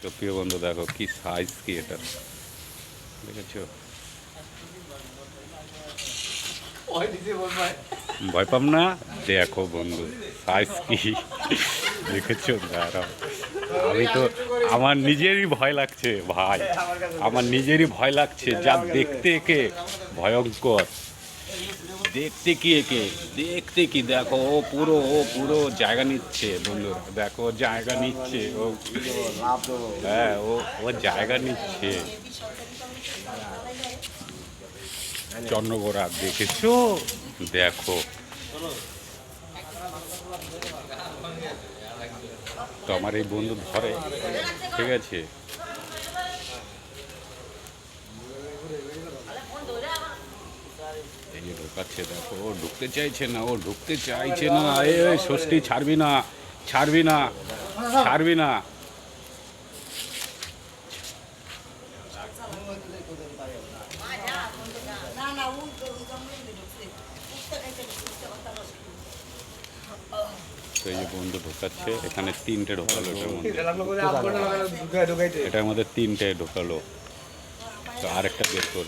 তো প্রিয় বন্ধু দেখো কি সাইজ কি এটা, দেখেছো? ভয় পাম না, দেখো বন্ধু সাইজ কি দেখেছো? দাঁড়াও, আমি তো আমার নিজেরই ভয় লাগছে ভাই, আমার নিজেরই ভয় লাগছে, যা দেখতে একে ভয়ঙ্কর, দেখতে কি একে, দেখতে কি, দেখো ও পুরো জায়গা নিচ্ছে বন্ধু, দেখো জায়গা নিচ্ছে ও, হ্যাঁ ও জায়গা নিচ্ছে। চন্দ্রগোড়া দেখেছো? দেখো তো আমার এই বন্ধু ধরে, ঠিক আছে? এই যে ঢোকাচ্ছে, দেখো ও ঢুকতে চাইছে না, ও ঢুকতে চাইছে না, এ ষষ্ঠী ছাড়বি না, ছাড়বি না, ছাড়বি না। তো এই যে বন্ধু ঢোকাচ্ছে, এখানে তিনটে ঢোকালো, এটার মধ্যে তিনটে ঢোকালো, তো আরেকটা বের করবে।